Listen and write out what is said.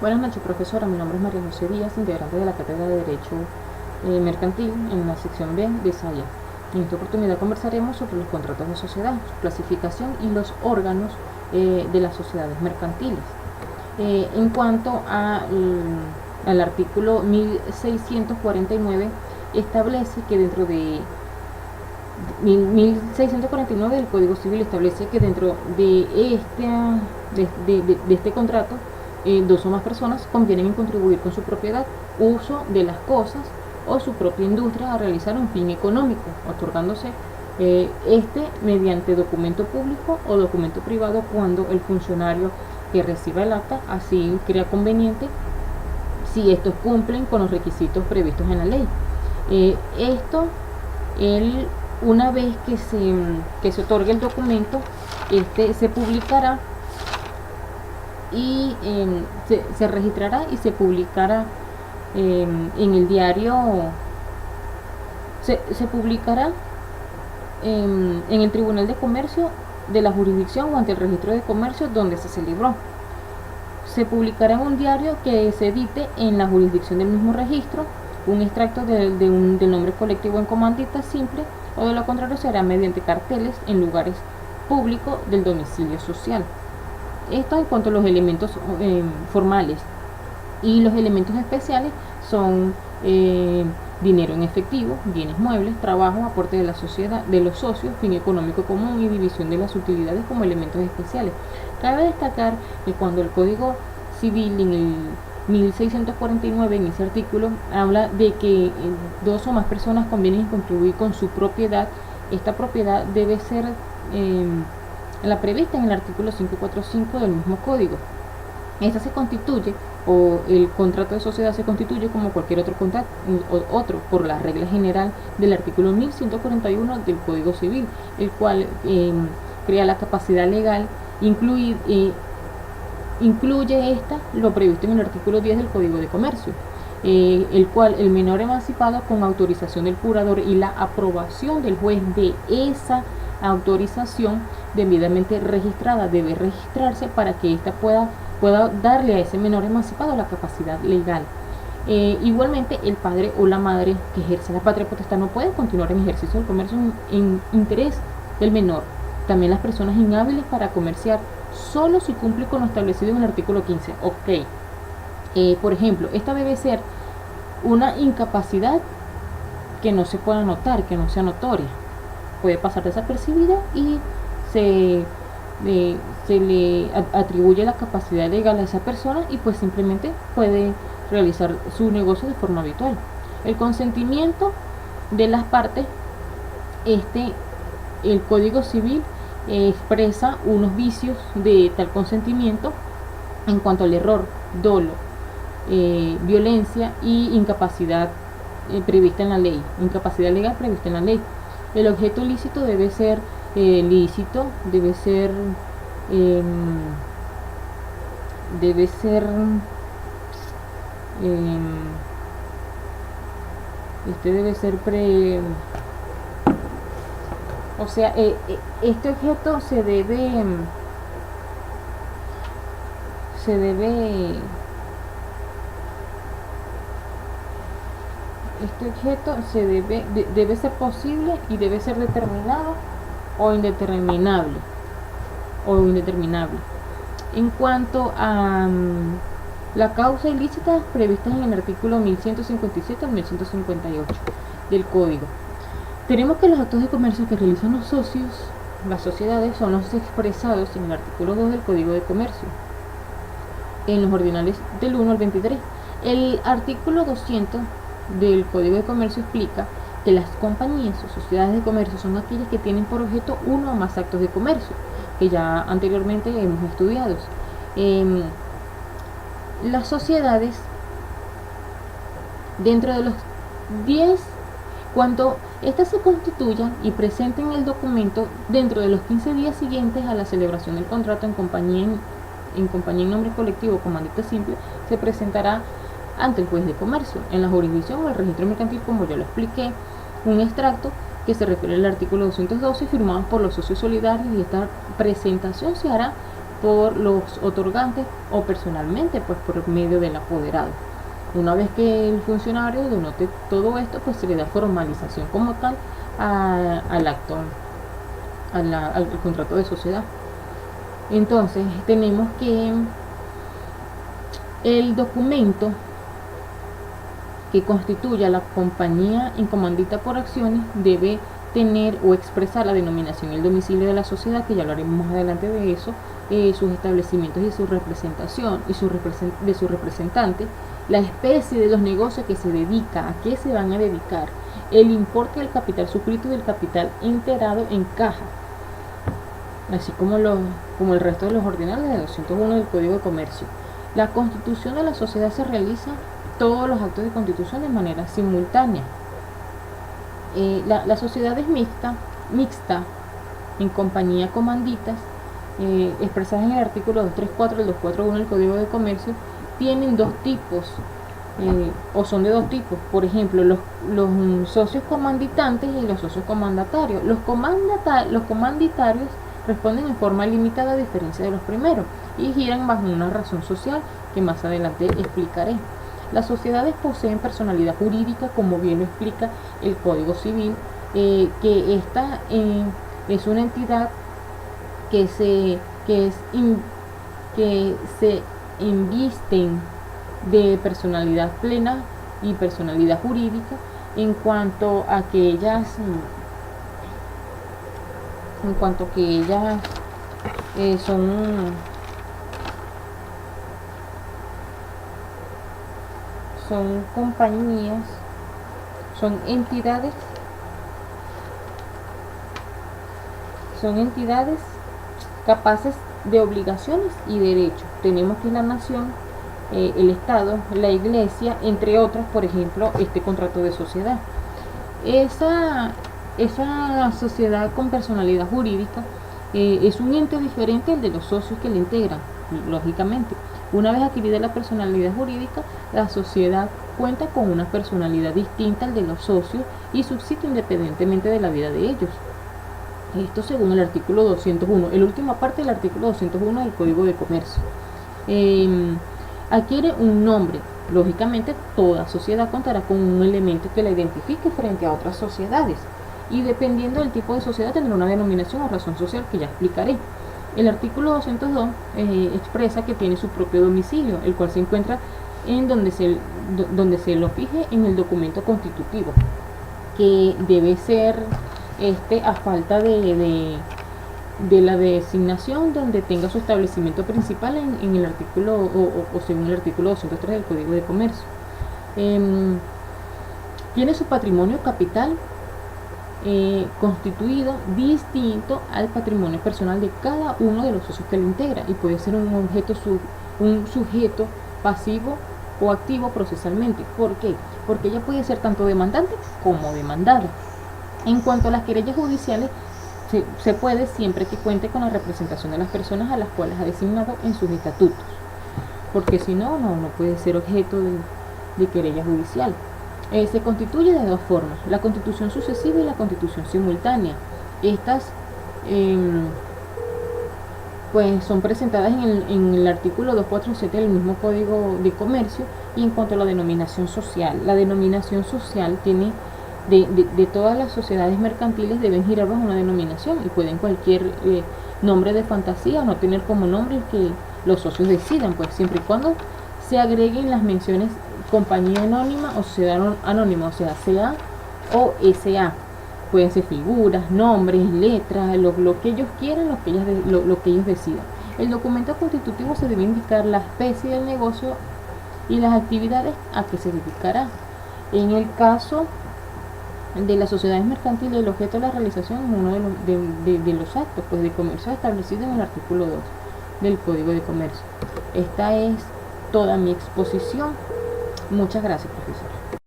Buenas noches, profesora. Mi nombre es María José Díaz, integrante de la Cátedra de Derecho Mercantil en la sección B de SAIA. En esta oportunidad conversaremos sobre los contratos de sociedad, su clasificación y los órganos de las sociedades mercantiles. En cuanto al artículo 1649, establece que dentro de 1649 del Código Civil establece que dentro de este contrato, dos o más personas convienen en contribuir con su propiedad, uso de las cosas o su propia industria a realizar un fin económico, otorgándose mediante documento público o documento privado cuando el funcionario que reciba el acta así crea conveniente, si estos cumplen con los requisitos previstos en la ley. Una vez que se otorgue el documento, se publicará y se registrará y se publicará en el diario, se publicará en el Tribunal de Comercio de la jurisdicción o ante el registro de comercio donde se celebró. Se publicará en un diario que se edite en la jurisdicción del mismo registro un extracto del nombre colectivo en comandita simple, o de lo contrario será mediante carteles en lugares públicos del domicilio social. Esto en cuanto a los elementos formales. Y los elementos especiales son dinero en efectivo, bienes muebles, trabajo, aporte de la sociedad, de los socios, fin económico común y división de las utilidades como elementos especiales. Cabe destacar que cuando el Código Civil en el 1649 en ese artículo habla de que dos o más personas convienen contribuir con su propiedad, esta propiedad debe ser la prevista en el artículo 545 del mismo código. Esta se constituye, o el contrato de sociedad se constituye como cualquier otro contrato, por la regla general del artículo 1141 del Código Civil, el cual crea la capacidad legal, incluye lo previsto en el artículo 10 del Código de Comercio, el cual el menor emancipado, con autorización del curador y la aprobación del juez de esa autorización debidamente registrada, debe registrarse para que ésta pueda darle a ese menor emancipado la capacidad legal. Igualmente, el padre o la madre que ejerce la patria potestad no puede continuar en ejercicio del comercio en interés del menor. También las personas inhábiles para comerciar, solo si cumple con lo establecido en el artículo 15. Por ejemplo, esta debe ser una incapacidad que no se pueda notar, que no sea notoria. Puede pasar desapercibida y se le atribuye la capacidad legal a esa persona y pues simplemente puede realizar su negocio de forma habitual. El consentimiento de las partes, el Código Civil expresa unos vicios de tal consentimiento en cuanto al error, dolo, violencia y incapacidad prevista en la ley, incapacidad legal prevista en la ley. El objeto ilícito debe ser lícito, debe ser o sea, este objeto se debe debe ser posible y debe ser determinado o indeterminable. En cuanto a la causa ilícita prevista en el artículo 1157 al 1158 del Código, tenemos que los actos de comercio que realizan los socios, las sociedades, son los expresados en el artículo 2 del Código de Comercio, en los ordinales del 1 al 23. El artículo 200 del Código de Comercio explica que las compañías o sociedades de comercio son aquellas que tienen por objeto uno o más actos de comercio, que ya anteriormente hemos estudiado. Las sociedades, dentro de los 10, cuando éstas se constituyan y presenten el documento dentro de los 15 días siguientes a la celebración del contrato en compañía en nombre colectivo o comandita simple, se presentará ante el juez de comercio, en la jurisdicción o el registro mercantil, como yo lo expliqué, un extracto que se refiere al artículo 212 firmado por los socios solidarios, y esta presentación se hará por los otorgantes o personalmente, pues por medio del apoderado. Una vez que el funcionario denote todo esto, pues se le da formalización como tal al acto, al contrato de sociedad. Entonces tenemos que el documento que constituya la compañía en comandita por acciones debe tener o expresar la denominación y el domicilio de la sociedad, que ya hablaremos más adelante de eso, sus establecimientos y su representación y de su representante, la especie de los negocios que se dedica, a qué se van a dedicar, el importe del capital suscrito y del capital enterado en caja, así como el resto de los ordinales de 201 del Código de Comercio. La constitución de la sociedad se realiza todos los actos de constitución de manera simultánea. La sociedad es mixta en compañía comanditas, expresadas en el artículo 234 y el 241 del Código de Comercio, tienen dos tipos, o son de dos tipos. Por ejemplo, los socios comanditantes y los socios comandatarios. Los comanditarios responden en forma limitada, a diferencia de los primeros, y giran bajo una razón social que más adelante explicaré. Las sociedades poseen personalidad jurídica, como bien lo explica el Código Civil, que esta es una entidad que se invisten de personalidad plena y personalidad jurídica en cuanto a que ellas son compañías, son entidades capaces de obligaciones y derechos. Tenemos que la nación, el Estado, la Iglesia, entre otras, por ejemplo, este contrato de sociedad. Esa sociedad con personalidad jurídica es un ente diferente al de los socios que le integran, lógicamente. Una vez adquirida la personalidad jurídica, la sociedad cuenta con una personalidad distinta al de los socios y subsiste independientemente de la vida de ellos. Esto según el artículo 201, la última parte del artículo 201 del Código de Comercio. Adquiere un nombre. Lógicamente, toda sociedad contará con un elemento que la identifique frente a otras sociedades, y dependiendo del tipo de sociedad tendrá una denominación o razón social que ya explicaré. El artículo 202 expresa que tiene su propio domicilio, el cual se encuentra en donde se lo fije en el documento constitutivo, que debe ser a falta de la designación donde tenga su establecimiento principal en el artículo o según el artículo 203 del Código de Comercio. Tiene su patrimonio capital constituido distinto al patrimonio personal de cada uno de los socios que lo integra, y puede ser un sujeto pasivo o activo procesalmente. ¿Por qué? Porque ella puede ser tanto demandante como demandada. En cuanto a las querellas judiciales, se puede siempre que cuente con la representación de las personas a las cuales ha designado en sus estatutos, porque si no puede ser objeto de querella judicial. Se constituye de dos formas: la constitución sucesiva y la constitución simultánea. Estas pues son presentadas en el artículo 247 del mismo Código de Comercio. Y en cuanto a la denominación social tiene de todas las sociedades mercantiles deben girar bajo una denominación, y pueden cualquier nombre de fantasía o no tener como nombre el que los socios decidan, pues siempre y cuando se agreguen las menciones compañía anónima o sociedad anónima, o sea, CA o SA. Pueden ser figuras, nombres, letras, lo que ellos quieran, lo que ellos decidan. El documento constitutivo se debe indicar la especie del negocio y las actividades a que se dedicará. En el caso de las sociedades mercantiles, el objeto de la realización es uno de los actos pues, de comercio establecido en el artículo 2 del Código de Comercio. Esta es toda mi exposición. Muchas gracias, profesor.